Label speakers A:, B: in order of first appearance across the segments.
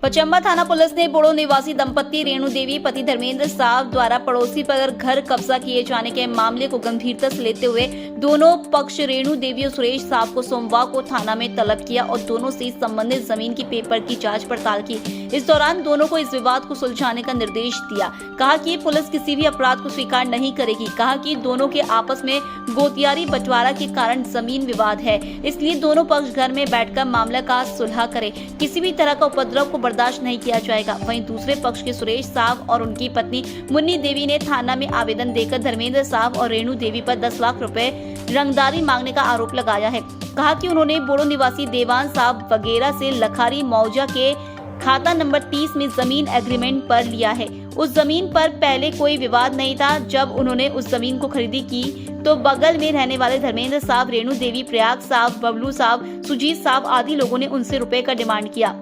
A: पचम्बा थाना पुलिस ने बोड़ो निवासी दंपत्ति रेणु देवी पति धर्मेंद्र साव द्वारा पड़ोसी पर घर कब्जा किए जाने के मामले को गंभीरता से लेते हुए दोनों पक्ष रेणु देवी और सुरेश साव को सोमवार को थाना में तलब किया और दोनों से संबंधित जमीन की पेपर की जांच पड़ताल की। इस दौरान दोनों को इस विवाद को सुलझाने का निर्देश दिया। कहा कि पुलिस किसी भी अपराध को स्वीकार नहीं करेगी। कहा कि दोनों के आपस में गोतियारी बंटवारा के कारण जमीन विवाद है, इसलिए दोनों पक्ष घर में बैठकर मामला का सुलह करें। किसी भी तरह का उपद्रव को बर्दाश्त नहीं किया जाएगा। वहीं दूसरे पक्ष के सुरेश साव और उनकी पत्नी मुन्नी देवी ने थाना में आवेदन देकर धर्मेंद्र साव और रेणु देवी पर 10 लाख रुपए रंगदारी मांगने का आरोप लगाया है। कहा कि उन्होंने बोड़ो निवासी देवान साव वगैरह से लखारी मौजा के खाता नंबर 30 में जमीन एग्रीमेंट पर लिया है। उस जमीन पर पहले कोई विवाद नहीं था। जब उन्होंने उस जमीन को खरीदी की तो बगल में रहने वाले धर्मेंद्र साव, रेणु देवी, प्रयाग साव, बबलू साव, सुजीत साव आदि लोगों ने उनसे रुपए का डिमांड किया।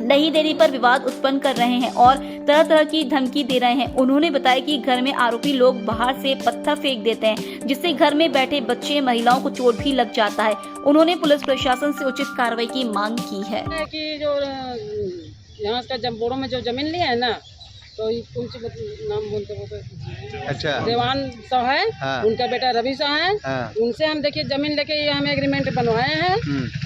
A: नहीं देने पर विवाद उत्पन्न कर रहे हैं और तरह तरह की धमकी दे रहे हैं। उन्होंने बताया कि घर में आरोपी लोग बाहर से पत्थर फेंक देते हैं, जिससे घर में बैठे बच्चे, महिलाओं को चोट भी लग जाता है। उन्होंने पुलिस प्रशासन से उचित कार्रवाई की मांग की है।
B: कि जो यहाँ का बोड़ो में जो जमीन लिया है ना, तो कौन सी नाम बोलते हैं?
C: अच्छा,
B: देवान साव है।
C: हाँ।
B: उनका बेटा रवि साव है।
C: हाँ।
B: उनसे हम देखिए जमीन लेके ये हमें एग्रीमेंट बनवाए हैं।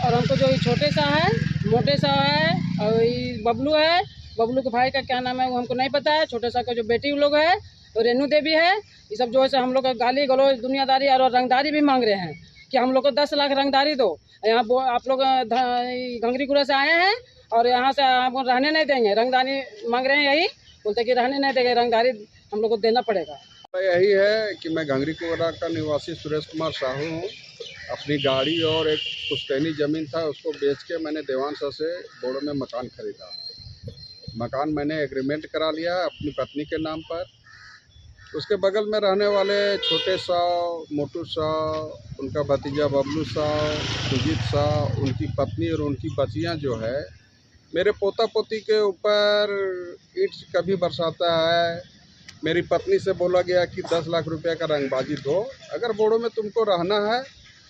B: और हमको जो छोटे सा है, मोटे सा है और ये बबलू है, बबलू के भाई का क्या नाम है वो हमको नहीं पता है। छोटे सा का जो बेटी लोग है तो रेणु देवी है। ये सब जो है हम लोग गाली गलौज दुनियादारी और रंगदारी भी मांग रहे हैं कि हम लोग को 10 लाख रंगदारी दो। यहाँ आप लोग घंगरीपुरा से आए हैं और यहाँ से आपको रहने नहीं देंगे। रंगदारी मांग रहे हैं, यही बोलते कि रहने नहीं देंगे, रंगदारी हम लोग को देना पड़ेगा।
D: यही है कि मैं घंगरीपुरा का निवासी सुरेश कुमार साहू हूँ। अपनी गाड़ी और एक पुश्तैनी ज़मीन था, उसको बेच के मैंने देवान साव से बोड़ो में मकान खरीदा। मकान मैंने एग्रीमेंट करा लिया अपनी पत्नी के नाम पर। उसके बगल में रहने वाले छोटे साव, मोटू साव, उनका भतीजा बबलू साव, सुजीत साव, उनकी पत्नी और उनकी बच्चियाँ जो है मेरे पोता पोती के ऊपर ईंट कभी बरसाता है। मेरी पत्नी से बोला गया कि 10 लाख रुपया का रंगबाजी दो, अगर बोड़ो में तुमको रहना है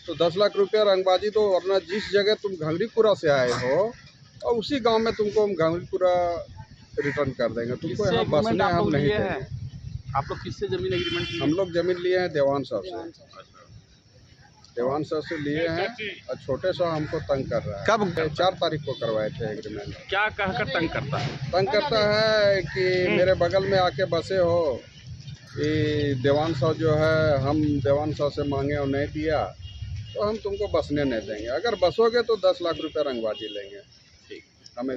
D: तो 10 लाख रुपया रंगबाजी दो, वरना जिस जगह तुम घंगरीपुरा से आए हो और उसी गांव में तुमको हम घंगरीपुरा रिटर्न कर देंगे, तुमको यहाँ बसने हम नहीं देंगे।
C: आप लोग किससे जमीन एग्रीमेंट?
D: हम लोग जमीन लिए हैं देवान साव से। देवान साव से लिए हैं और छोटे साव हमको तंग कर रहा है।
C: कब?
D: 4 तारीख को करवाए थे एग्रीमेंट।
C: क्या कहकर तंग करता है?
D: तंग करता है कि मेरे बगल में आके बसे हो, ये देवान साव जो है हम देवान साव से मांगे और नहीं दिया तो हम तुमको बसने नहीं देंगे, अगर बसोगे तो 10 लाख रुपया रंगबाजी लेंगे। ठीक, हमें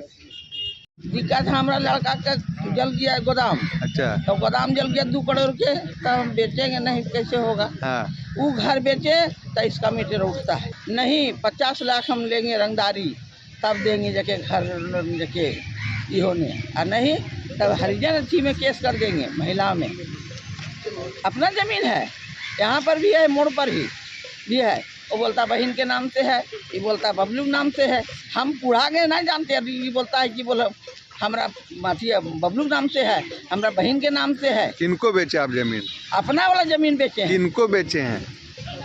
B: दिक्कत हमारा लड़का का जल गया गोदाम।
C: अच्छा,
B: तो गोदाम जल गया 2 करोड़ के, तो हम बेचेंगे नहीं, कैसे होगा?
C: हाँ।
B: वो घर बेचे तो इसका मीटर उठता है नहीं। 50 लाख हम लेंगे रंगदारी, तब देंगे जाके घर जाके ये होने, और नहीं तब हरिजन अथी में केस कर देंगे। महिला में अपना जमीन है, यहाँ पर भी है, मोड़ पर भी है। वो बोलता बहन के नाम से है, ये बोलता बबलू नाम से है। हम पूरा के नहीं जानते, अभी ये बोलता है कि बोला हमारा माथी बबलू नाम से है, हमारा बहन के नाम से है।
C: किनको बेचे आप जमीन?
B: अपना वाला जमीन बेचे हैं।
C: किनको बेचे हैं?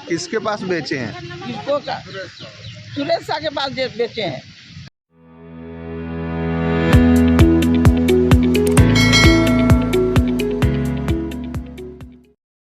C: किसके पास बेचे हैं?
B: किसको का? सुरेश शाह के पास बेचे हैं।